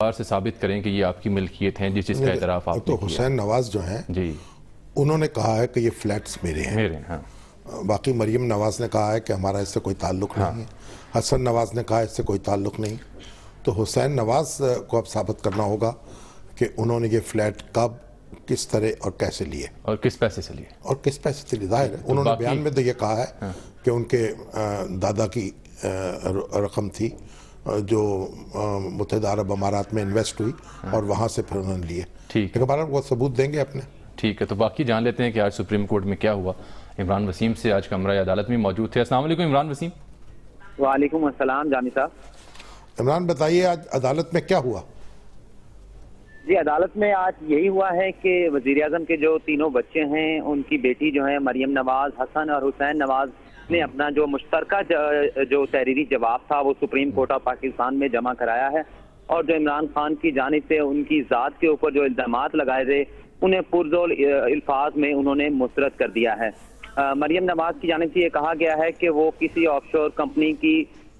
से साबित करें कि ये आपकी मिल्कियत हैं, जिस चीज़ का एतराफ़ आपने तो हुसैन नवाज जो हैं जी, उन्होंने कहा है कि ये फ्लैट्स मेरे हैं। हाँ, बाकी मरियम नवाज ने कहा है कि हमारा इससे कोई ताल्लुक नहीं है। हसन नवाज ने कहा इससे कोई ताल्लुक नहीं। तो हुसैन नवाज को अब साबित करना होगा कि उन्होंने ये फ्लैट कब, किस तरह और कैसे लिए और किस पैसे से लिए और किस पैसे से लिए। जाहिर है उन्होंने बयान में तो ये कहा है कि उनके दादा की रकम थी जो मुत्तहिदा अरब अमारात में इन्वेस्ट हुई और वहाँ से फिर उन्होंने लिए। ठीक है, बहरहाल वो सबूत देंगे अपने। ठीक है, तो बाकी जान लेते हैं कि आज सुप्रीम कोर्ट में क्या हुआ। इमरान वसीम से आज कमरा अदालत में मौजूद थे। अस्सलाम वालेकुम इमरान वसीम। वालेकुम अस्सलाम जानी साहब। इमरान बताइए आज अदालत में क्या हुआ? जी, अदालत में आज यही हुआ है कि वजीर आजम के जो तीनों बच्चे हैं, उनकी बेटी जो है मरियम नवाज, हसन और हुसैन नवाज ने अपना जो मुश्तरका जो तहरीरी जवाब था वो सुप्रीम कोर्ट ऑफ पाकिस्तान में जमा कराया है। और जो इमरान खान की जानिब से उनकी ज़ात के ऊपर जो इल्जामात लगाए थे उन्हें पुरजोर अल्फाज में उन्होंने मुस्तरद कर दिया है। मरियम नवाज की जानिब से ये कहा गया है कि वो किसी ऑफशोर कंपनी की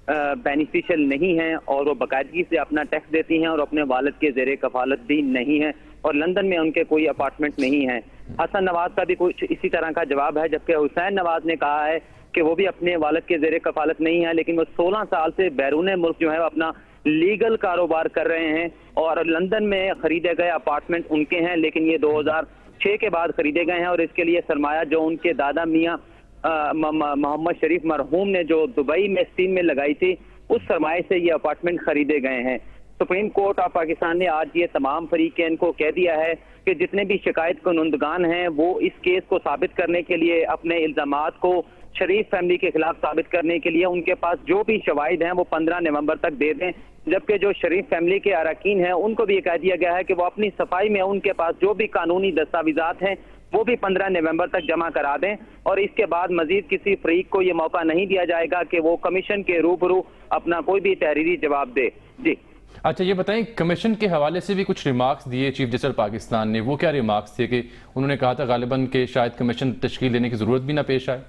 बेनिफिशियल नहीं है और वो बाकायदगी से अपना टैक्स देती हैं और अपने वालिद के ज़ेरे कफालत भी नहीं है और लंदन में उनके कोई अपार्टमेंट नहीं है। हसन नवाज का भी कुछ इसी तरह का जवाब है, जबकि हुसैन नवाज ने कहा है कि वो भी अपने वालिद के ज़ेरे कफालत नहीं है, लेकिन वो 16 साल से बैरून मुल्क जो है अपना लीगल कारोबार कर रहे हैं और लंदन में खरीदे गए अपार्टमेंट उनके हैं, लेकिन ये 2006 के बाद खरीदे गए हैं और इसके लिए सरमाया जो उनके दादा मियाँ मोहम्मद शरीफ मरहूम ने जो दुबई में स्टीम में लगाई थी उस सरमाए से ये अपार्टमेंट खरीदे गए हैं। सुप्रीम कोर्ट ऑफ पाकिस्तान ने आज ये तमाम फरीकैन को कह दिया है कि जितने भी शिकायत कुनंदगान हैं वो इस केस को साबित करने के लिए, अपने इल्जामात को शरीफ फैमिली के खिलाफ साबित करने के लिए उनके पास जो भी शवाहिद हैं वो 15 नवंबर तक दे दें। जबकि जो शरीफ फैमिली के अरकान हैं उनको भी ये कह दिया गया है कि वो अपनी सफाई में उनके पास जो भी कानूनी दस्तावेजात हैं वो भी 15 नवंबर तक जमा करा दें और इसके बाद मजीद किसी फरीक को ये मौका नहीं दिया जाएगा कि वो कमीशन के रूबरू अपना कोई भी तहरीरी जवाब दे। जी अच्छा, ये बताएं, कमीशन के हवाले से भी कुछ रिमार्क्स दिए चीफ जस्टिस पाकिस्तान ने, वो क्या रिमार्क्स थे कि उन्होंने कहा था गालिबन के शायद कमीशन तश्कील देने की जरूरत भी ना पेश आए?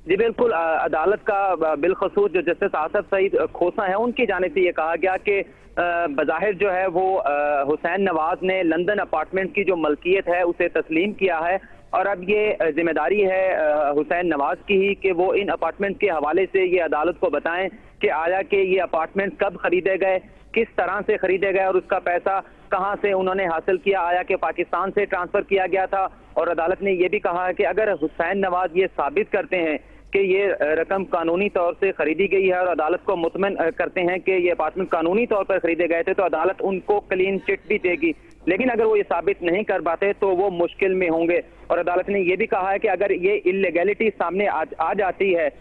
जी बिल्कुल, अदालत का बिलखसूस जो जस्टिस आसफ सईद खोसा है उनकी जानिब से ये कहा गया कि बज़ाहिर जो है वो हुसैन नवाज ने लंदन अपार्टमेंट की जो मलकियत है उसे तस्लीम किया है और अब ये जिम्मेदारी है हुसैन नवाज की ही कि वो इन अपार्टमेंट के हवाले से ये अदालत को बताएं कि आया कि ये अपार्टमेंट कब खरीदे गए, किस तरह से खरीदे गए और उसका पैसा कहां से उन्होंने हासिल किया, आया कि पाकिस्तान से ट्रांसफर किया गया था। और अदालत ने यह भी कहा है कि अगर हुसैन नवाज ये साबित करते हैं कि ये रकम कानूनी तौर से खरीदी गई है और अदालत को मुतमईन करते हैं कि ये अपार्टमेंट कानूनी तौर पर खरीदे गए थे, तो अदालत उनको क्लीन चिट भी देगी। लेकिन अगर वो ये साबित नहीं कर पाते तो वो मुश्किल में होंगे। और अदालत ने यह भी कहा है कि अगर ये इल्लीगैलिटी सामने आ जाती है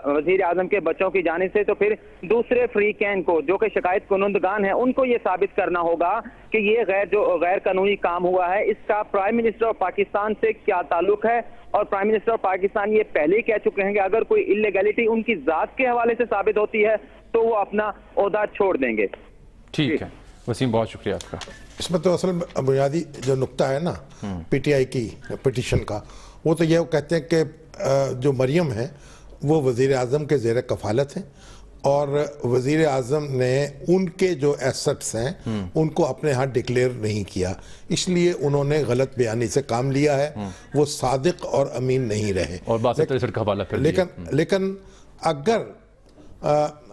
वजीर आजम के बच्चों की जानिब से, तो फिर दूसरे फ्रीकैन को जो कि शिकायत कुनंदगान है उनको ये साबित करना होगा कि ये गैर कानूनी काम हुआ है, इसका प्राइम मिनिस्टर ऑफ पाकिस्तान से क्या ताल्लुक है। और प्राइम मिनिस्टर ऑफ पाकिस्तान ये पहले ही कह चुके हैं कि अगर कोई इल्लीगैलिटी उनकी जात के हवाले से साबित होती है तो वो अपना ओहदा छोड़ देंगे। ठीक है वसीम, बहुत शुक्रिया आपका। इसमें तो असल बुनियादी जो नुक्ता है ना पीटीआई की पिटीशन का, वो तो ये कहते हैं कि जो मरियम है वो वज़ीर आज़म के ज़ेर कफ़ालत हैं और वज़ीर आज़म ने उनके जो एसेट्स हैं उनको अपने यहाँ डिक्लेयर नहीं किया, इसलिए उन्होंने गलत बयानी से काम लिया है। वो सादिक और अमीन नहीं रहे और लेकिन अगर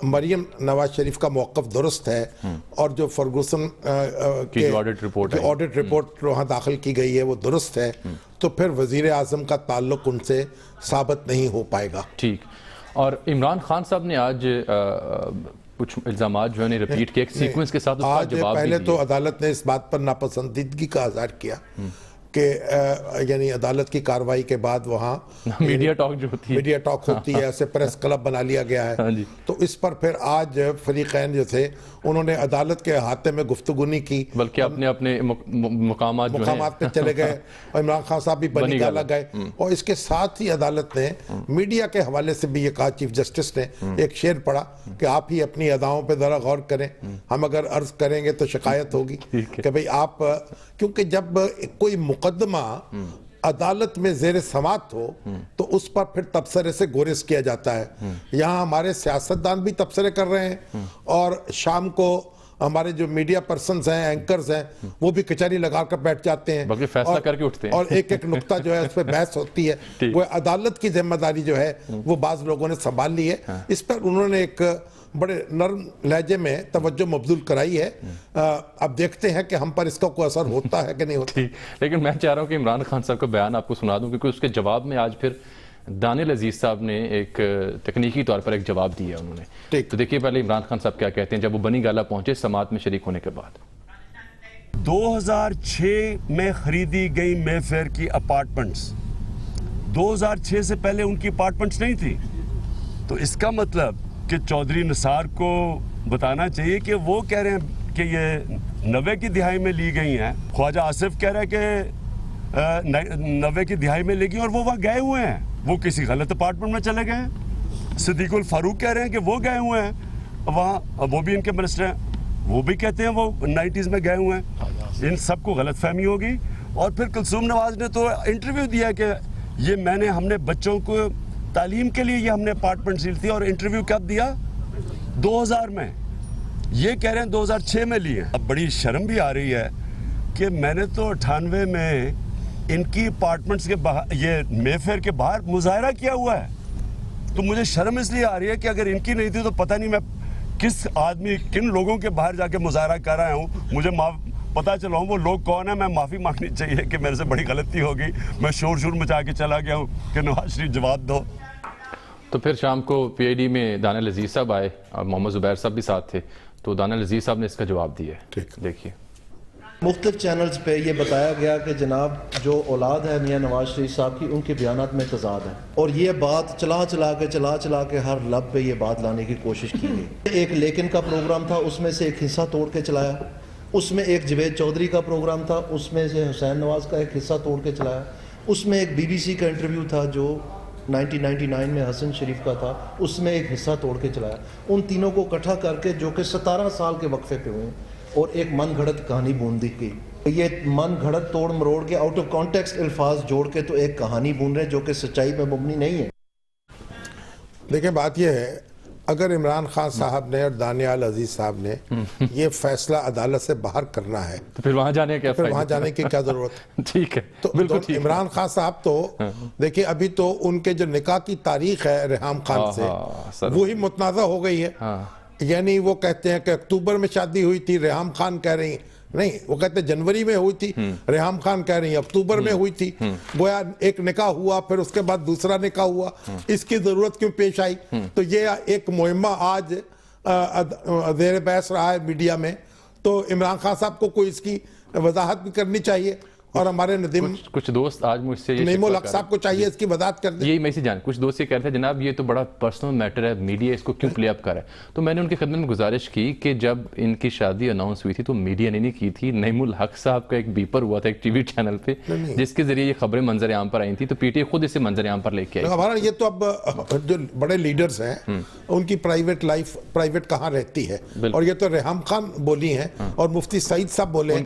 मरियम नवाज शरीफ का मौक़िफ़ दुरुस्त है और जो फर्गूसन की ऑडिट रिपोर्ट वहाँ दाखिल की गई है वो दुरुस्त है, तो फिर वज़ीर आज़म का ताल्लुक उनसे साबित नहीं हो पाएगा। ठीक। और इमरान खान साहब ने आज कुछ इल्ज़ामात जो है रिपीट किए एक सीक्वेंस के साथ, उसका जवाब पहले तो अदालत ने इस बात पर नापसंदीदगी का इज़हार किया कि यानी अदालत की कार्रवाई के बाद वहाँ मीडिया टॉक होती है, ऐसे प्रेस क्लब बना लिया गया है। तो इस पर फिर आज फरीकैन जो थे उन्होंने अदालत के अहाते में गुफ्तगू नहीं की, बल्कि अपने अपने मुकामात पे चले गए और इमरान खान साहब भी बनी गाला गए। और इसके साथ ही अदालत ने मीडिया के हवाले से भी ये कहा, चीफ जस्टिस ने एक शेर पढ़ा कि आप ही अपनी अदाओं पर ज़रा गौर करें, हम अगर अर्ज करेंगे तो शिकायत होगी कि भाई आप, क्योंकि जब कोई मुकदमा अदालत में ज़ेर समात हो तो उस पर फिर तबसरे से गुरेज किया जाता है। यहाँ हमारे सियासतदान भी तबसरे कर रहे हैं और शाम को हमारे जो मीडिया पर्सन्स हैं, एंकर्स हैं, वो भी कचहरी लगा कर बैठ जाते हैं, बल्कि फैसला करके उठते हैं, और एक एक नुक्ता जो है उस पर बहस होती है। वो अदालत की जिम्मेदारी जो है वो बाज लोगों ने संभाल ली है। इस पर उन्होंने एक बड़े नरम लहजे में तवज्जो मबजूल कराई है। अब देखते हैं कि हम पर इसका कोई असर होता है कि नहीं होता। लेकिन मैं चाह रहा हूं कि इमरान खान साहब का बयान आपको सुना दूं, क्योंकि उसके जवाब में आज फिर दानियल अजीज साहब ने एक तकनीकी तौर पर एक जवाब दिया उन्होंने। तो देखिए पहले इमरान खान साहब क्या कहते हैं जब वो बनी गाला पहुंचे समात में शरीक होने के बाद। 2006 में खरीदी गई मेफेयर की अपार्टमेंट्स, 2006 से पहले उनकी अपार्टमेंट्स नहीं थी। तो इसका मतलब कि चौधरी निसार को बताना चाहिए कि वो कह रहे हैं कि ये 90 की दिहाई में ली गई हैं, ख्वाजा आसिफ कह रहा है कि 90 की दिहाई में लेगी और वो वहाँ गए हुए हैं, वो किसी गलत अपार्टमेंट में चले गए हैं। सिद्दीकुल फारूक कह रहे हैं कि वो गए हुए हैं वहाँ, वो भी इनके मिनिस्टर हैं, वो भी कहते हैं वो 90s में गए हुए हैं। इन सबको गलत फहमी होगी। और फिर कुलसूम नवाज ने तो इंटरव्यू दिया कि ये हमने बच्चों को तालीम के लिए ये हमने अपार्टमेंट ली थी, और इंटरव्यू कब दिया? 2000 में। ये कह रहे हैं 2006 में लिए। अब बड़ी शर्म भी आ रही है कि मैंने तो 98 में इनकी अपार्टमेंट्स के बाहर, ये मेफेयर के बाहर मुजाहरा किया हुआ है। तो मुझे शर्म इसलिए आ रही है कि अगर इनकी नहीं थी तो पता नहीं मैं किन लोगों के बाहर जाके मुजाहरा कर रहा हूँ। मुझे पता चला वो लोग कौन है, मैं माफ़ी मांगनी चाहिए कि मेरे से बड़ी गलती होगी, मैं शोर मचा के चला गया हूँ कि नवाज शरीफ जवाब दो। तो फिर शाम को PID में दानियल अजीज साहब आए और मोहम्मद जुबैर साहब भी साथ थे, तो दानियल अजीज साहब ने इसका जवाब दिया है। देखिए मुख्तलिफ चैनल्स पे ये बताया गया कि जनाब जो औलाद है मियाँ नवाज शरीफ साहब की, उनके बयानात में तजाद है, और ये बात चला के हर लब पे ये बात लाने की कोशिश की गई। एक लेकिन का प्रोग्राम था, उसमें से एक हिस्सा तोड़ के चलाया। उसमें एक जवेद चौधरी का प्रोग्राम था, उसमें से हुसैन नवाज का एक हिस्सा तोड़ के चलाया। उसमें एक BBC का इंटरव्यू था जो 1999 में हसन शरीफ का था, उसमें एक हिस्सा तोड़ के चलाया। उन तीनों को इकट्ठा करके जो कि 17 साल के वक्फे पे हुए, और एक मन घड़त कहानी बूंद दी गई। ये मन घड़त तोड़ मरोड़ के आउट ऑफ कॉन्टेक्स्ट अल्फाज जोड़ के तो एक कहानी बूंद रहे जो कि सच्चाई पे मुबनी नहीं है। देखिए बात यह है, अगर इमरान खान साहब ने और दानियाल अजीज साहब ने ये फैसला अदालत से बाहर करना है तो फिर वहां जाने की क्या जरूरत है? ठीक है, तो बिल्कुल ठीक। इमरान खान साहब तो देखिए अभी तो उनके जो निकाह की तारीख है रेहाम खान से, वही मुतनाज़ा हो गई है। यानी वो कहते हैं कि अक्टूबर में शादी हुई थी, रेहाम खान कह रही नहीं, वो कहते जनवरी में हुई थी, रेहाम खान कह रही अक्टूबर में हुई थी। गोया एक निकाह हुआ, फिर उसके बाद दूसरा निकाह हुआ, इसकी जरूरत क्यों पेश आई? तो ये एक मुहिम्मा आज ज़ेर बहस रहा है मीडिया में, तो इमरान खान साहब को कोई इसकी वजाहत भी करनी चाहिए। और हमारे नदीम कुछ दोस्त आज मुझसे नईमुल हक साहब को चाहिए इसकी वजाहत कर दे। यही मैं इसी जान कुछ दोस्त ये कह रहे थे जनाब ये तो बड़ा पर्सनल मैटर है, मीडिया इसको क्यों प्ले अप कर रहा है। तो मैंने उनकी खिदमत में गुजारिश की कि जब इनकी शादी अनाउंस हुई थी तो मीडिया ने नहीं की थी, नईमुल हक साहब का एक बीपर हुआ था एक TV चैनल पे जिसके जरिए ये खबरें मंजर आम पर आई थी, तो PTI खुद इसे मंजर आम पर लेके आई। हमारा ये तो अब जो बड़े लीडर्स हैं उनकी प्राइवेट लाइफ प्राइवेट कहाँ रहती है, और ये तो रेहाम खान बोली हैं और मुफ्ती सईद साहब बोले हैं।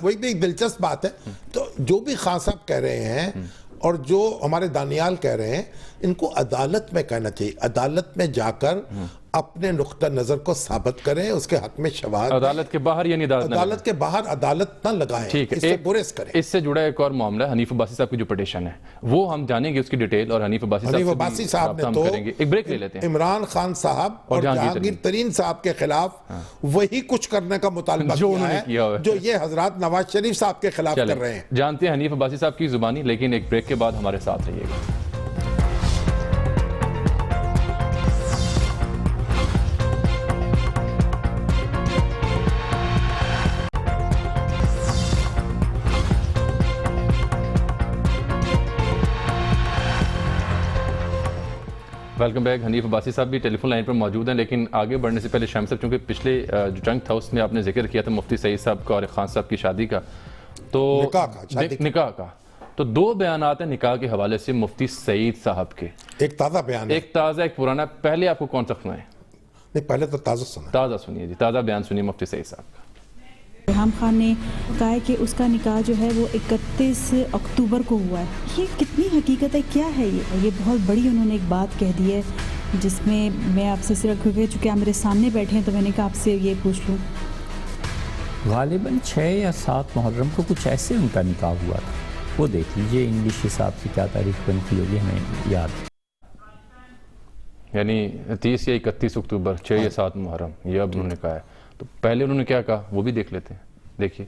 वही भी एक दिलचस्प बात है। तो जो भी खान साहब कह रहे हैं और जो हमारे दानियाल कह रहे हैं, इनको अदालत में कहना चाहिए। अदालत में जाकर अपने नुक्ता नजर को साबित करें, उसके हक में शवाहद। अदालत के बाहर यानी अदालत के बाहर अदालत न लगाएं, ठीक है। इससे गुरेज करें। इससे जुड़ा एक और मामला हनीफ अब्बासी साहब की जो पिटीशन है वो हम जानेंगे उसकी डिटेल, और हनीफ अब्बासी साहब ने तो एक ब्रेक ले लेते हैं। इमरान खान साहब और जहांगीर तरीन साहब के खिलाफ वही कुछ करने का मुतालबा किया है जो ये हजरात नवाज शरीफ साहब के खिलाफ कर रहे हैं। जानते हैं हनीफ अब्बासी साहब की जुबानी, लेकिन एक ब्रेक के बाद हमारे साथ रहिएगा। Welcome back. हनीफ अब्बासी साहब भी टेलीफोन लाइन पर मौजूद हैं, लेकिन आगे बढ़ने से पहले शाम साहब, चूंकि पिछले जो जंग था उसमें आपने जिक्र किया था मुफ्ती सईद साहब का और खान साहब की शादी का, तो निकाह का तो दो बयान हैं निकाह के हवाले से मुफ्ती सईद साहब के। एक ताज़ा बयान है, एक ताज़ा एक पुराना। पहले आपको कौन सा सुनाए? नहीं, पहले तो ताज़ा सुनिए जी, ताज़ा बयान सुनिए मुफ्ती सईद साहब का। रेहाम खान ने कहा है कि उसका निकाह जो है वो 31 अक्टूबर को हुआ है। ये कितनी हकीकत है, क्या है ये बहुत बड़ी उन्होंने एक बात कह दी है जिसमें मैं आपसे सिर्फ क्योंकि चूँकि आप मेरे सामने बैठे हैं तो मैंने कहा आपसे ये पूछ लूँ गालिबन 6 या 7 मुहर्रम को कुछ ऐसे उनका निकाह हुआ था। वो देख लीजिए इंग्लिश हिसाब से क्या तारीख बनती होगी, हमें याद, यानी 30 या 31 अक्टूबर, 6 या 7 मुहर्रम, ये अब उन्होंने कहा है। तो पहले उन्होंने क्या कहा वो भी देख लेते हैं, देखिए।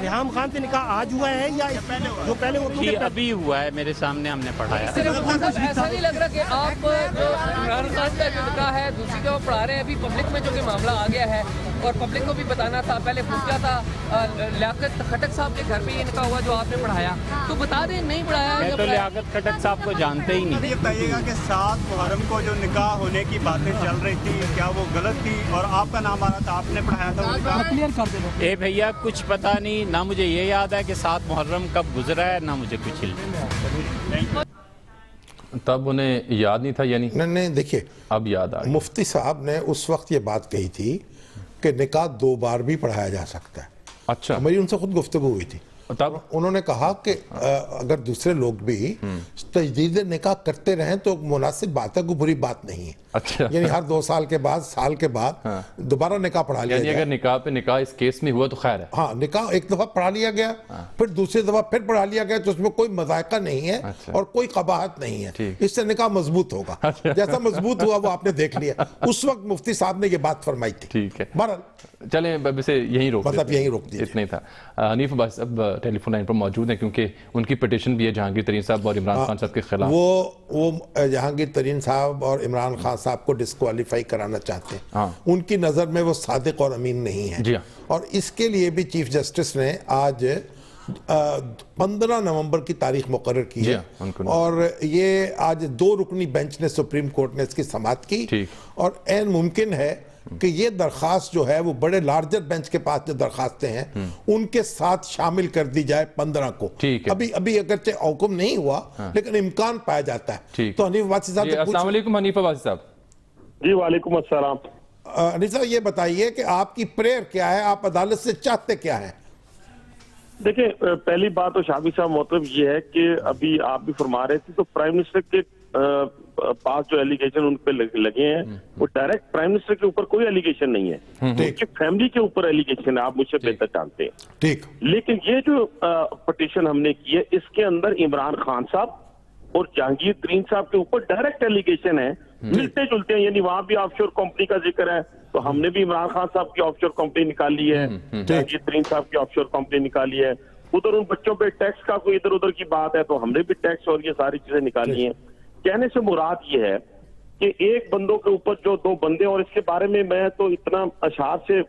रिहाम खान से निकाह आज हुआ है या जो पहले वो ये अभी हुआ है, मेरे सामने हमने पढ़ाया। ऐसा नहीं लग रहा कि आप जो इमरान खान का जो निकाह है दूसरी जगह पढ़ा रहे हैं, अभी पब्लिक में जो कि मामला आ गया है और पब्लिक को भी बताना था, पहले पूछा था लियाकत खटक साहब के घर पे ये निकाह हुआ जो आपने पढ़ाया, तो बता दें नहीं पढ़ाया। मैं तो लियाकत खटक साहब को जानते ही नहीं। ये बताइएगा कि 7 मुहर्रम को जो निकाह होने की बातें चल रही थी, क्या वो गलत थी और आपका नाम आ रहा था, आपने पढ़ाया था? क्लियर कर दे। ए भैया कुछ पता नहीं, ना मुझे ये याद है कि 7 मुहर्रम कब गुजरा है, ना मुझे कुछ इल्म। तब उन्हें याद नहीं था, यानी नहीं देखिए, अब याद आ गया। मुफ्ती साहब ने उस वक्त ये बात कही थी कि निकाह 2 बार भी पढ़ाया जा सकता है। अच्छा, मेरी उनसे खुद गुफ्तगू हुई थी, तब उन्होंने कहा कि अगर दूसरे लोग भी तजदीद निकाह करते रहें तो मुनासिब बात है, कोई बुरी बात नहीं है। अच्छा, यानी हर 2 साल के बाद, साल के बाद दोबारा निकाह पढ़ा लिया यानी अगर निकाह पे निकाह इस केस में हुआ तो खैर है। हाँ, निकाह एक दफा पढ़ा लिया गया, फिर दूसरी दफा फिर पढ़ा लिया गया, तो उसमें कोई मजायका नहीं है। अच्छा। और कोई कबाहत नहीं है, इससे निकाह मजबूत होगा। अच्छा। जैसा मजबूत हुआ वो आपने देख लिया। उस वक्त मुफ्ती साहब ने ये बात फरमाई थी। ठीक है, बहरहाल चलें अब इसे यहीं रोक मतलब यहीं रोक दीजिए। इतना ही था। हनीफ अब्बास अब टेलीफोन लाइन पर मौजूद हैं, क्योंकि उनकी पिटीशन भी है जहांगीर तरीन साहब और इमरान खान साहब के खिलाफ। वो जहांगीर तरीन साहब और इमरान खान साहब को डिस्क्वालीफाई कराना चाहते हैं। हाँ। उनकी नज़र में वो सादिक और अमीन नहीं है। जी हाँ। और इसके लिए भी चीफ जस्टिस ने आज 15 नवंबर की तारीख मुकर्रर की है। और ये आज 2 रुकनी बेंच ने, सुप्रीम कोर्ट ने इसकी समाअत की। और ऐन मुमकिन है कि ये दरखास्त जो है वो बड़े लार्जर बेंच के पास जो दरखास्तें हैं उनके साथ शामिल कर दी जाए 15 को। अभी अगरचे हुक्म नहीं हुआ, लेकिन इम्कान पाया जाता है। तो हनीफ वासी साहब, अस्सलाम वालेकुम हनीफ वासी साहब। जी वालेकुम अस्सलाम। हनीफ साहब ये बताइए कि आपकी प्रेयर क्या है, आप अदालत से चाहते क्या है? देखिए, पहली बात तो शाफी साहब मतलब ये है कि अभी आप भी फरमा रहे थे, तो प्राइम मिनिस्टर के पास जो एलिगेशन उन पे लगे हैं वो डायरेक्ट प्राइम मिनिस्टर के ऊपर कोई एलिगेशन नहीं है, उनकी फैमिली के ऊपर एलिगेशन है, आप मुझसे बेहतर जानते हैं। ठीक। लेकिन ये जो पिटीशन हमने की है, इसके अंदर इमरान खान साहब और जहांगीर तरीन साहब के ऊपर डायरेक्ट एलिगेशन है, मिलते जुलते हैं। यानी वहां भी ऑफशोर कंपनी का जिक्र है, तो हमने भी इमरान खान साहब की ऑफशोर कंपनी निकाली है, जहांगीर तरीन साहब की ऑफशोर कंपनी निकाली है। उधर उन बच्चों पे टैक्स का कोई इधर उधर की बात है, तो हमने भी टैक्स और ये सारी चीजें निकाली हैं। कहने से मुराद ये है कि एक बंदों के ऊपर जो 2 बंदे, और इसके बारे में मैं तो इतना अशार से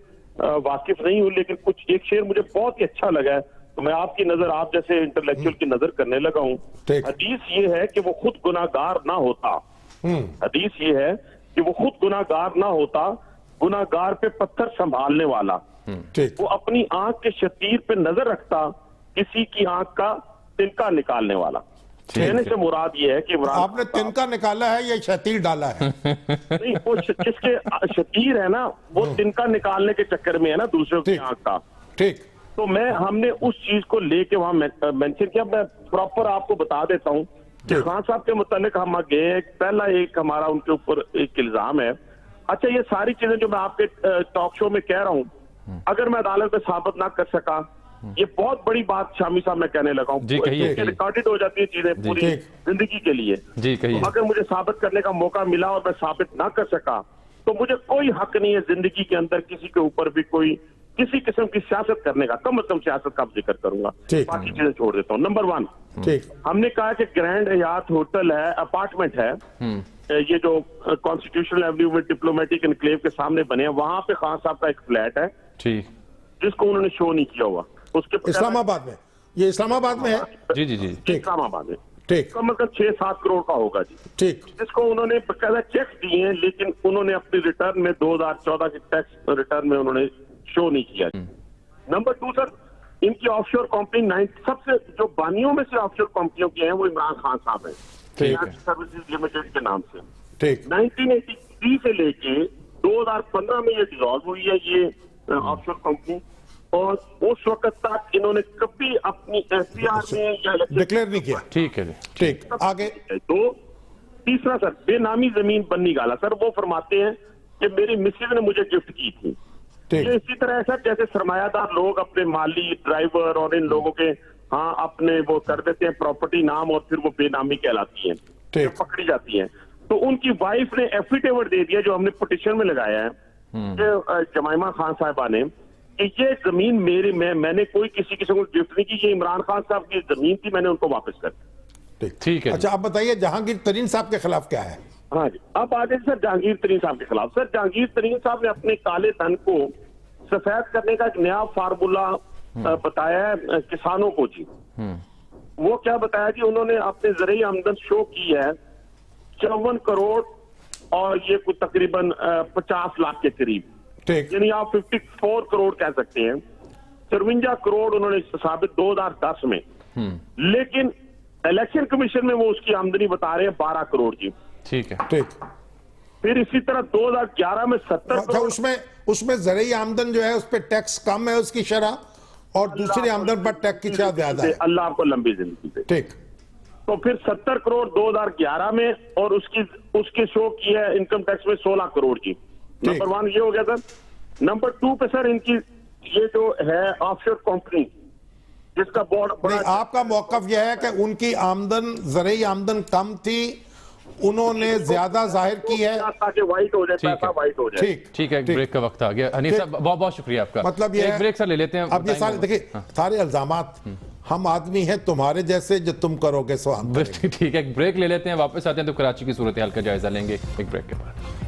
वाकिफ नहीं हूँ, लेकिन कुछ एक शेर मुझे बहुत ही अच्छा लगा है, तो मैं आपकी नजर, आप जैसे इंटेलेक्चुअल की नजर करने लगा हूँ। हदीस ये है कि वो खुद गुनाहगार ना होता, हदीस ये है कि वो खुद गुनाहगार ना होता, गुनाहगार पे पत्थर संभालने वाला, वो अपनी आंख के शतीर पे नजर रखता, किसी की आंख का तिनका निकालने वाला। कहने से मुराद ये है कि आपने तिनका निकाला है या शतीर डाला है? नहीं, वो जिसके शतीर है ना, वो तिनका निकालने के चक्कर में है ना दूसरों की आंख का। ठीक। तो हमने उस चीज को लेके वहां मेंशन किया। मैं प्रॉपर आपको बता देता हूँ कि खान साहब के मुतालिक हम गए, पहला एक हमारा उनके ऊपर एक इल्जाम है। अच्छा, ये सारी चीजें जो मैं आपके टॉक शो में कह रहा हूँ, अगर मैं अदालत में साबित ना कर सका, ये बहुत बड़ी बात शामी साहब मैं कहने लगा हूँ, रिकॉर्डेड हो जाती है चीजें पूरी जिंदगी के लिए। तो अगर मुझे साबित करने का मौका मिला और मैं साबित ना कर सका, तो मुझे कोई हक नहीं है जिंदगी के अंदर किसी के ऊपर भी कोई किसी किस्म की सियासत करने का। कम से कम सियासत का जिक्र करूंगा, बाकी चीजें छोड़ देता हूँ। नंबर 1, हमने कहा कि ग्रैंड हयात होटल है, अपार्टमेंट है, ये जो कॉन्स्टिट्यूशनल एवेन्यू में डिप्लोमेटिक एनक्लेव के सामने बने हैं, वहां पे खान साहब का एक फ्लैट है जिसको उन्होंने शो नहीं किया हुआ। उसके इस्लामाबाद में, ये इस्लामाबाद में है? जी जी जी, इस्लामाबाद में। ठीक। कम मतलब 6-7 करोड़ का होगा जी। ठीक। जिसको उन्होंने बकायदा चेक दिए हैं, लेकिन उन्होंने अपनी रिटर्न में 2014 के टैक्स रिटर्न में उन्होंने शो नहीं किया। नंबर 2 सर, इनकी ऑफशोर कंपनी सबसे जो बानियों में से ऑफशोर कंपनियों की है वो इमरान खान साहब है, सर्विसेज लिमिटेड के नाम से। ठीक। 1983 से लेके 2015 में ये डिसॉल्व हुई है ये ऑफशोर कंपनी, और उस वक्त तक इन्होंने कभी अपनी एफपीआर में या डिक्लेयर नहीं किया। ठीक है, ठीक। आगे 2, तीसरा सर, बेनामी जमीन बन्नी गाला। सर वो फरमाते हैं कि मेरी मिसेज ने मुझे गिफ्ट की थी, ये इसी तरह है सर, जैसे सरमायादार लोग अपने माली, ड्राइवर और इन लोगों के अपने वो कर देते हैं प्रॉपर्टी नाम और फिर वो बेनामी कहलाती है, पकड़ी जाती है। तो उनकी वाइफ ने एफिडेविट दे दिया, जो हमने पिटीशन में लगाया है जमाइमा खान साहिबा ने, कि ये जमीन मेरी, मैंने कोई किसी को गिफ्ट नहीं की, ये इमरान खान साहब की जमीन थी, मैंने उनको वापस कर दी। ठीक है। अच्छा आप बताइए जहांगीर तरीन साहब के खिलाफ क्या है? हाँ जी, अब आ जाए सर जहांगीर तरीन साहब के खिलाफ। सर जहांगीर तरीन साहब ने अपने काले धन को सफेद करने का एक नया फार्मूला बताया है किसानों को जी। वो क्या बताया जी, उन्होंने अपने ज़रिए आमदन शो की है 54 करोड़ और ये कुछ तकरीबन 50 लाख के करीब, यानी आप 54 करोड़ कह सकते हैं। 53 करोड़ उन्होंने साबित 2010 में, लेकिन इलेक्शन कमीशन में वो उसकी आमदनी बता रहे हैं 12 करोड़ जी। ठीक है, ठीक। फिर इसी तरह 2011 में 70 करोड़। उसमें ज़रिए आमदन जो है उस पर टैक्स कम है उसकी शरह, और दूसरी आमदन पर टैक्स की शरह ज्यादा है। अल्लाह आपको लंबी जिंदगी दे। ठीक। तो फिर 70 करोड़ 2011 में, और उसके शो की है इनकम टैक्स में 16 करोड़ की। नंबर 1 ये हो गया सर। नंबर 2 पे सर इनकी ये जो है ऑफशोर कंपनी, जिसका बोर्ड बड़ा, आपका मौकफ यह है कि उनकी आमदन, ज़रिए आमदन कम थी, उन्होंने ज्यादा जाहिर की है ताकि वाइट हो जाए, पैसा वाइट हो जाए। ठीक है, एक ब्रेक का वक्त आ गया। हनीफ साहब बहुत बहुत शुक्रिया आपका। मतलब ये एक ब्रेक सर ले लेते हैं। अब ये सारे देखिए सारे इल्जामात, हम आदमी हैं तुम्हारे जैसे, जो तुम करोगे सो हम करेंगे। ठीक है, एक ब्रेक ले लेते हैं, वापस आते हैं तो कराची की सूरत हाल का जायजा लेंगे एक ब्रेक के बाद।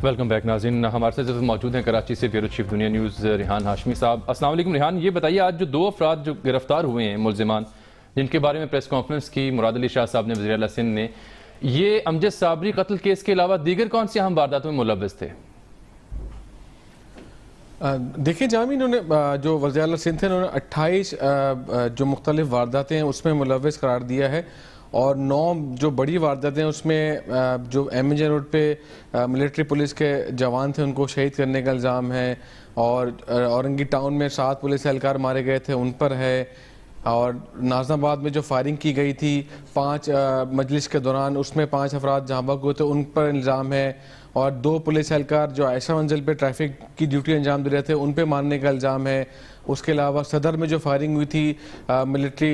वेलकम बैक नाज़रीन, हमारे साथ मौजूद हैं कराची से ब्यूरो चीफ दुनिया न्यूज़ रिहान हाशमी साहब। अस्सलाम वालेकुम रिहान, ये बताइए आज जो 2 अफराद जो गिरफ्तार हुए हैं मुल्जिमान, जिनके बारे में प्रेस कॉन्फ्रेंस की मुराद अली शाह साहब ने, वज़ीर आला सिंध ने, ये अमजद साबरी कत्ल केस के अलावा दीगर कौन सी अहम वारदातों में मुलव्वस थे? देखिए जामी, इन्होंने जो वज़ीर आला सिंध थे, उन्होंने 28 जो मुख्तलिफ वारदातें हैं उसमें मुलव्वस करार दिया है, और 9 जो बड़ी वारदातें हैं उसमें जो MJ रोड पे मिलिट्री पुलिस के जवान थे उनको शहीद करने का इल्ज़ाम है, और औरंगी टाउन में 7 पुलिस एहलकार मारे गए थे उन पर है, और नाज़िमाबाद में जो फायरिंग की गई थी 5 मजलिस के दौरान, उसमें 5 अफराद जहाँ बहक हुए थे उन पर इल्ज़ाम है, और 2 पुलिस एहलकार जो आयशा मंजिल पे ट्रैफिक की ड्यूटी अंजाम दे रहे थे उन पे मारने का इल्ज़ाम है। उसके अलावा सदर में जो फायरिंग हुई थी मिलिट्री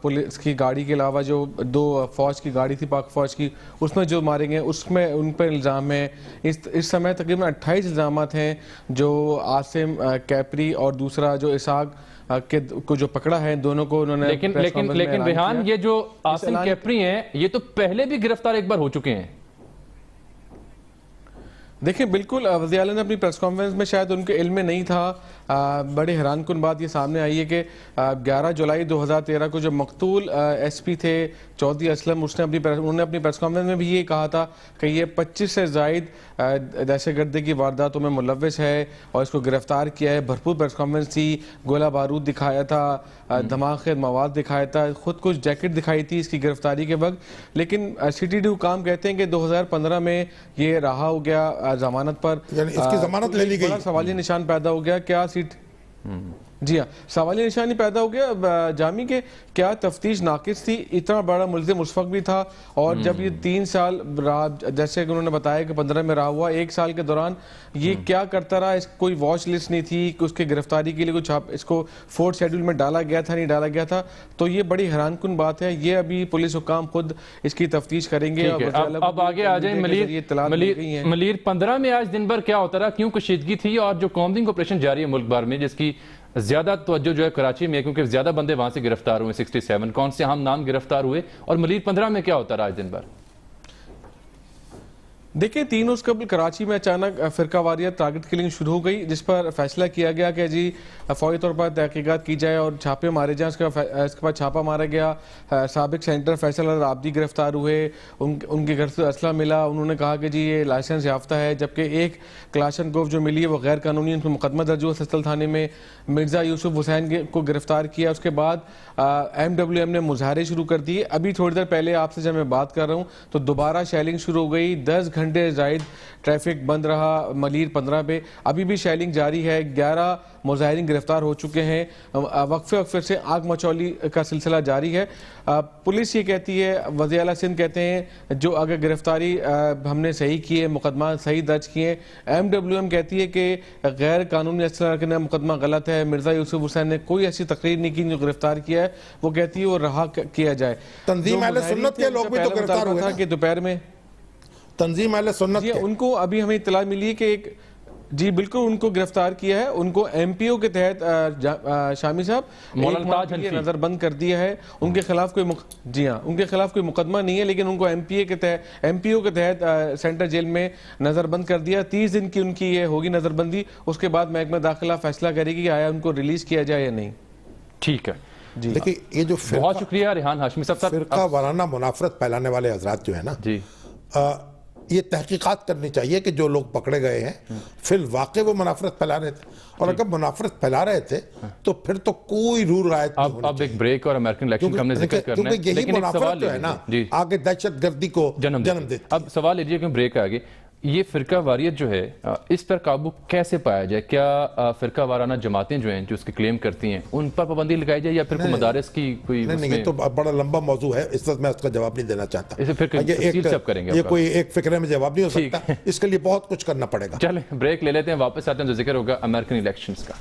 पुलिस की गाड़ी के अलावा जो 2 फ़ौज की गाड़ी थी पाक फ़ौज की, उसमें जो मारे गए उसमें उन पर इल्ज़ाम है। इस समय तकरीबन 28 इल्ज़ामात हैं जो आसिम कैपरी और दूसरा जो इसाक के को जो पकड़ा है, दोनों को उन्होंने लेकिन रिहान, ये जो आसिम कैपरी हैं ये तो पहले भी गिरफ्तार एक बार हो चुके हैं। देखिए बिल्कुल, वज़ीर आला ने अपनी प्रेस कॉन्फ्रेंस में शायद उनके इल्म में नहीं था। बड़ी हैरानकुन बात ये सामने आई है कि 11 जुलाई 2013 को जो मकतूल SP थे चौधरी असलम, उन्होंने अपनी प्रेस कॉन्फ्रेंस में भी ये कहा था कि ये 25 से ज़ायद दहशतगर्दी की वारदातों में मुलव्वस है और इसको गिरफ्तार किया है। भरपूर प्रेस कॉन्फ्रेंस थी, गोला बारूद दिखाया था, धमाकेदार मवाद दिखाया था, खुद कुछ जैकेट दिखाई थी इसकी गिरफ्तारी के वक्त। लेकिन CTD हुकाम कहते हैं कि 2015 में ये रहा हो गया जमानत पर, यानी इसकी जमानत ले ली गई। सवालिया निशान पैदा हो गया, क्या जी हाँ, सवालिया निशानी पैदा हो गया जामी के क्या तफ्तीश नाकिस थी, इतना बड़ा मुल्जिम उस वक्त भी था, और जब ये 3 साल रहा, जैसे कि उन्होंने बताया कि 15 में रहा हुआ, 1 साल के दौरान ये क्या करता रहा, कोई वॉच लिस्ट नहीं थी कि उसके गिरफ्तारी के लिए कुछ इसको 4th शेड्यूल में डाला गया था, नहीं डाला गया था। तो ये बड़ी हैरानकुन बात है, ये अभी पुलिस हुकाम खुद इसकी तफ्तीश करेंगे। अब आगे आ जाए मलीर 15 में आज दिन भर क्या होता रहा, क्यों कशीदगी थी, और जो कॉम्बिंग ऑपरेशन जारी है मुल्क भर में जिसकी ज्यादा तवज्जो जो है कराची में, क्योंकि ज्यादा बंदे वहां से गिरफ्तार हुए, 67 कौन से अहम नाम गिरफ्तार हुए, और मलीर 15 में क्या होता रहा आज दिन भर? देखिए 3 रोज़ कबल कराची में अचानक फ़िरका वारियत टारगेट किलिंग शुरू हो गई, जिस पर फैसला किया गया कि जी फौरी तौर पर तहकीकात की जाए और छापे मारे जाएँ। इसके बाद छापा मारा गया, साबिक सेंटर फैसल आबदी गिरफ्तार हुए, उनके घर से असला मिला, उन्होंने कहा कि जी ये लाइसेंस याफ्ता है, जबकि एक क्लाशनकोव जो मिली है वो गैर कानूनी, उन पर मुकदमा दर्ज हुआ सस्तल थाने में। मिर्ज़ा यूसुफ हुसैन को गिरफ्तार किया, उसके बाद MWM ने मुजाहरे शुरू कर दिए। अभी थोड़ी देर पहले आपसे जब मैं बात कर रहा हूँ तो दोबारा शेलिंग शुरू हो गई, 10 घंटे जायद ट्रैफिक बंद रहा मलीर 15 पे। अभी भी शेलिंग जारी है, 11 मुजाहिरीन गिरफ्तार हो चुके हैं। वक्फे से आग मचौली का सिलसिला जारी है। पुलिस ये कहती है, वज़ीर आला सिंध कहते हैं जो अगर गिरफ्तारी हमने सही की है, मुकदमा सही दर्ज किए। MWM कहती है कि गैर कानूनी असला रखना मुकदमा गलत है। मिर्जा यूसुफ हुसैन ने कोई ऐसी तकरीर नहीं की जो गिरफ्तार किया है, वो कहती है वो रहा किया जाए। तंजीम अहले सुन्नत के लोग भी तो गिरफ्तार हुए ना? कि दोपहर में तंजीम अहले सुन्नत के उनको अभी हमें इत्तला मिली है कि एक जी बिल्कुल उनको गिरफ्तार किया है। उनको MPO के तहत शामी साहब नजरबंद कर दिया है। उनके खिलाफ कोई जी हाँ उनके खिलाफ कोई मुकदमा नहीं है, लेकिन उनको MPO के तहत सेंट्रल जेल में नजरबंद कर दिया। 30 दिन की उनकी ये होगी नजरबंदी। उसके बाद महकमा दाखिला फैसला करेगी कि आया उनको रिलीज किया जाए या नहीं। ठीक है जी, देखिए ये जो बहुत शुक्रिया रेहान हाशमी साहब। फिरका वाराना मुनाफरत फैलाने वाले हजरात जो है ना जी, ये तहकीकात करनी चाहिए कि जो लोग पकड़े गए हैं फिर वाकई वो मुनाफरत फैला रहे थे, और अगर मुनाफरत फैला रहे थे तो फिर तो कोई रूल रायत नहीं होनी चाहिए। अब एक ब्रेक और अमेरिकन इलेक्शन का हमने जिक्र करना है, क्योंकि यही मुनाफरत जो है ना आगे दहशतगर्दी को जन्म देती। अब सवाल लीजिए कि ब्रेक आगे ये फिरका वारियत जो है इस पर काबू कैसे पाया जाए? क्या फिरका वाराना जमातें जो हैं जो उसकी क्लेम करती हैं उन पर पाबंदी लगाई जाए या फिर कोई मदारिस की कोई नहीं, ये तो बड़ा लंबा मौजू है, इस वक्त मैं उसका जवाब नहीं देना चाहता। इसे फिर करेंगे, ये कोई एक फिक्रे में जवाब नहीं हो सकता, इसके लिए बहुत कुछ करना पड़ेगा। चलें ब्रेक ले लेते हैं, वापस आते हैं तो जिक्र होगा अमेरिकन इलेक्शंस का।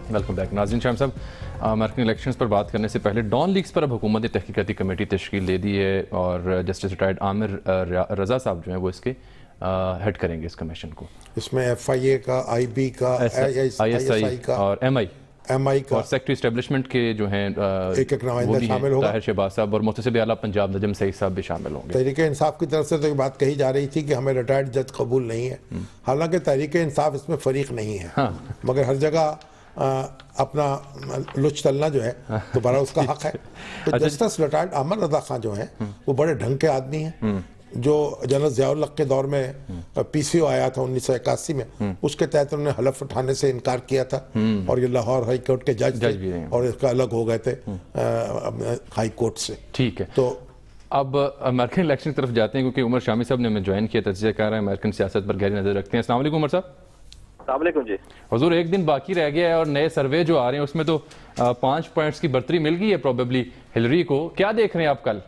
वेलकम बैक नाज़रीन। शाम साहब, अमेरिकन इलेक्शंस पर बात करने से पहले डॉन लीग्स पर अब हुकूमत ने तहकीकाती कमेटी तश्कील दे दी है और जस्टिस रिटायर्ड आमिर रजा साहब जो हैं वो इसके हेड करेंगे इस कमीशन को। इसमें FIA का, IB का, ISI का और MI का और सेक्रेटरी एस्टेब्लिशमेंट के जो हैं एक नुमाइंदा शामिल होगा। ताहिर शहबाज साहब और मुहतसिब आला पंजाब नजम सईद साहब भी शामिल होंगे। तहरीक इंसाफ की तरफ से तो ये बात कही जा रही थी कि हमें रिटायर्ड जज कबूल नहीं है, हालांकि तहरीक इंसाफ इसमें फरीक नहीं है, मगर हर जगह अपना लुच तलना जो है दोबारा उसका हक है। तो जस्टिस रिटायर्ड आमिर रजा खान जो है वो बड़े ढंग के आदमी हैं, जो जनरल ज़ियाउल हक के दौर में PCO आया था 1981 में, उसके तहत उन्होंने हलफ उठाने से इनकार किया था और ये लाहौर हाई कोर्ट के जज थे और इसका अलग हो गए थे हाई कोर्ट से। ठीक है, तो अब अमेरिकन इलेक्शन की तरफ जाते हैं क्योंकि उमर शामी साहब ने हमें ज्वाइन किया, तजिया कर रहे हैं, अमेरिकन सियासत पर गहरी नजर रखते हैं। अस्सलाम वालेकुम उमर साहब। जी हुजूर, एक दिन बाकी रह गया है और नए सर्वे जो आ रहे हैं उसमें तो 5 पॉइंट्स की बढ़तरी मिल गई है प्रोबेबली हिलरी को, क्या देख रहे हैं आप कल?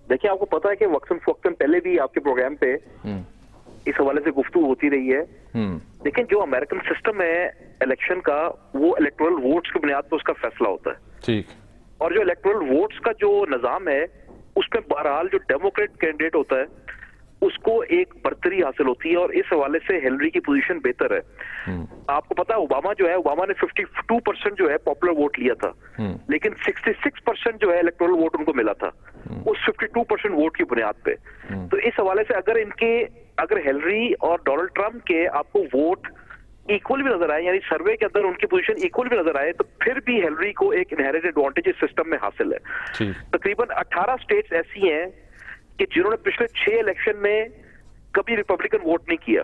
देखिए, आपको पता है कि वक्तन पहले भी आपके प्रोग्राम पे इस हवाले से गुफ्तगू होती रही है, लेकिन जो अमेरिकन सिस्टम है इलेक्शन का वो इलेक्टोरल वोट्स की बुनियाद पर उसका फैसला होता है। ठीक। और जो इलेक्टोरल वोट्स का जो निजाम है उसमें बहरहाल जो डेमोक्रेट कैंडिडेट होता है उसको एक बर्तरी हासिल होती है और इस हवाले से हिलरी की पोजीशन बेहतर है। आपको पता है ओबामा जो है, ओबामा ने 52% जो है पॉपुलर वोट लिया था, लेकिन 66% जो है इलेक्टोरल वोट उनको मिला था उस 52% वोट की बुनियाद पे। तो इस हवाले से अगर हिलरी और डोनाल्ड ट्रंप के आपको वोट इक्वल भी नजर आए, यानी सर्वे के अंदर उनकी पोजीशन इक्वल भी नजर आए, तो फिर भी हिलरी को एक इनहेरिट एडवांटेज इस सिस्टम में हासिल है। तकरीबन 18 स्टेट्स ऐसी हैं कि जिन्होंने पिछले 6 इलेक्शन में कभी रिपब्लिकन वोट नहीं किया।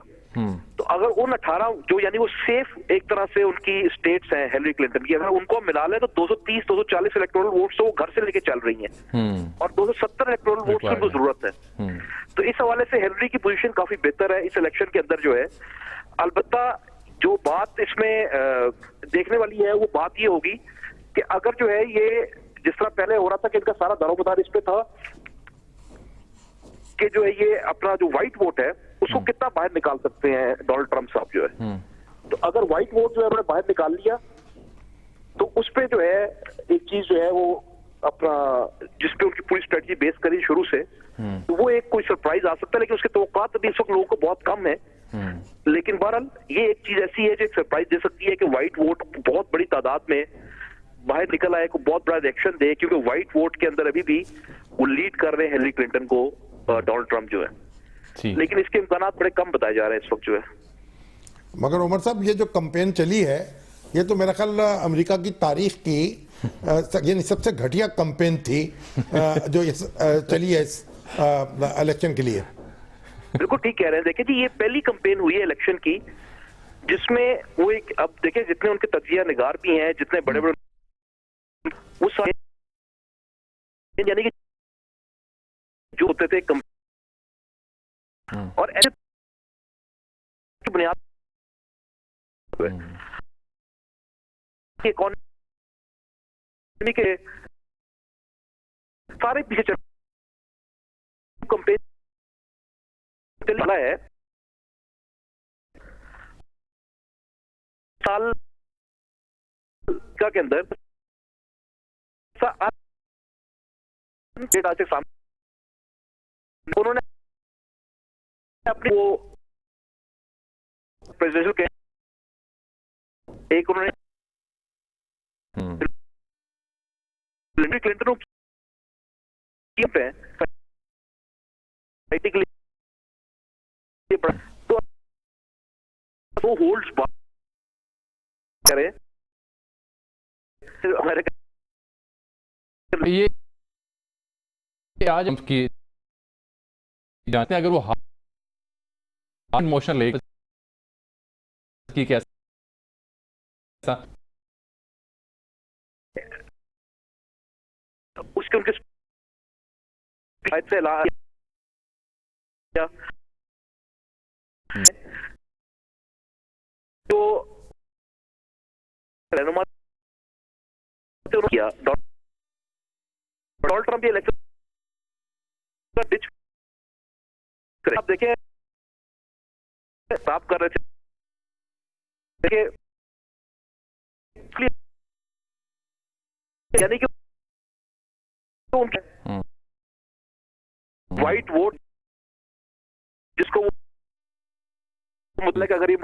तो अगर उन 18 जो यानी वो सेफ एक तरह से उनकी स्टेट्स हैं हिलरी क्लिंटन की, अगर उनको मिला लें तो 230-240 इलेक्टोरल वोट्स तो वो घर से लेके चल रही हैं और 270 इलेक्टोरल वोट्स की उनको जरूरत है। तो इस हवाले से हिलरी की पोजीशन काफी बेहतर है इस इलेक्शन के अंदर जो है। अलबत्ता जो बात इसमें देखने वाली है वो बात ये होगी कि अगर जो है ये जिस तरह पहले हो रहा था कि इनका सारा दारोमदार इस पे था कि जो है ये अपना जो व्हाइट वोट है उसको कितना बाहर निकाल सकते हैं डोनाल्ड ट्रंप साहब जो है। तो अगर व्हाइट वोट जो है उन्होंने बाहर निकाल लिया तो उस पे जो है एक चीज जो है वो अपना जिसपे उनकी पूरी स्ट्रेटजी बेस करी शुरू से, तो वो एक कोई सरप्राइज आ सकता है, लेकिन उसके तवक्कात अभी इस वक्त लोगों को बहुत कम है। लेकिन बहरहाल ये एक चीज ऐसी है जो एक सरप्राइज दे सकती है कि व्हाइट वोट बहुत बड़ी तादाद में बाहर निकल आए, को बहुत बड़ा रिएक्शन दे, क्योंकि व्हाइट वोट के अंदर अभी भी वो लीड कर रहे हैं हिलरी क्लिंटन को डोनाल्ड ट्रंप जो है, लेकिन इसके इम्कान बड़े कम बताए जा रहे हैं इस वक्त जो है। मगर उमर साहब, ये जो कैंपेन चली है ये तो मेरा ख्याल अमेरिका की तारीख की यानी सबसे घटिया कैंपेन थी जो चली है इस इलेक्शन के लिए। बिल्कुल ठीक कह रहे हैं। देखिए जी, ये पहली कैंपेन हुई है इलेक्शन की जिसमें वो एक, अब देखिए जितने उनके तजिया निगार भी हैं, जितने बड़े बड़े वो सारे यानी कि जो होते थे और ऐसे की बुनियाद इकोनॉमी के सारे पीछे चल कंपेन चला है। साल का के अंदर डेटा से सामने उन्होंने अपनी वो प्रेसिडेंशियल के एक उन्होंने हिलरी क्लिंटन पे के लिए तो होल्ड्स करे अमेरिका ये आज हम की जानते हैं, अगर वो हार्ड मोशन लेकर की कैसा उसके उनके से तो रहनुमा किया डोनाल्ड ट्रंप ये इलेक्शन डिच आप देखें साफ कर रहे थे, देखिए यानी कि उनके व्हाइट वोट जिसको मतलब अगर ये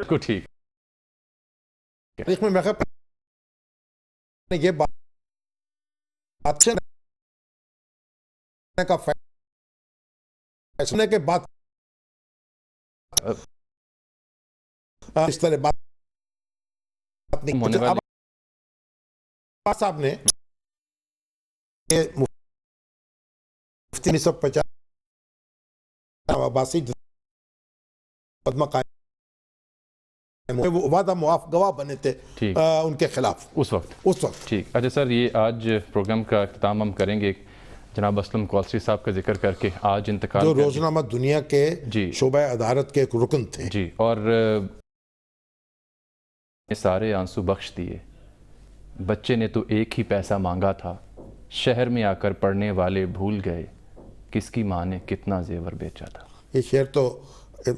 को ठीक इसमें मैं ये बात का फैसले के बाद इस तरह बात नहीं साहब ने मुफ्ती 1950 आबासी मुकदमा वो वादा मुआफ गवाह बने थे उनके खिलाफ उस वक्त ठीक। अच्छा सर, ये आज प्रोग्राम का इख्तिताम हम करेंगे जनाब असलम कौसरी साहब का जिक्र करके। आज इंतकाल जो रोजनामा दुनिया के शोबा अदालत के एक रुकन थे जी, और सारे आंसू बख्श दिए। बच्चे ने तो एक ही पैसा मांगा था, शहर में आकर पढ़ने वाले भूल गए किसकी माँ ने कितना जेवर बेचा था। ये शेर तो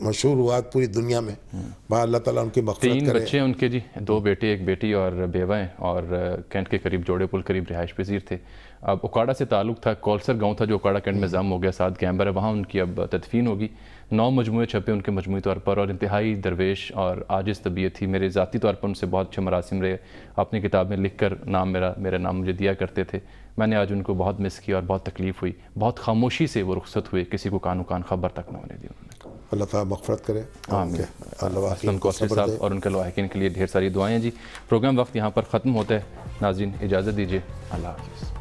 मशहूर हुआ पूरी दुनिया में। अल्लाह ताला उनकी मग़फ़िरत करे। 3 बच्चे उनके जी, 2 बेटे 1 बेटी और बेवाएं, और कैंट के करीब जोड़े पुल करीब रिहाइश पजीर थे। अब उकाड़ा से ताल्लुक़ था, कौलसर गांव था जो उकाड़ा कैंट में जम हो गया, साथ कैम्बर है, वहाँ उनकी अब तदफीन होगी। 9 मजमूए छपे उनके मजमूई तौर पर, और इंतहाई दरवेश और आजिज़ तबीयत थी। मेरे ज़ाती तौर पर उनसे बहुत अच्छे मरासिम रहे। अपनी किताब में लिख कर नाम मेरा नाम मुझे दिया करते थे। मैंने आज उनको बहुत मिस किया और बहुत तकलीफ़ हुई। बहुत खामोशी से वो रुखसत हुए, किसी को कानो कान खबर तक न होने दी उन्होंने। अल्लाह ताला मग़फ़िरत करे। असलम कौसरी साहब और उनके लवाहिकीन के लिए ढेर सारी दुआएं जी। प्रोग्राम वक्त यहाँ पर ख़त्म होता है। नाज़रीन इजाज़त दीजिए, अल्लाह हाफ़िज़।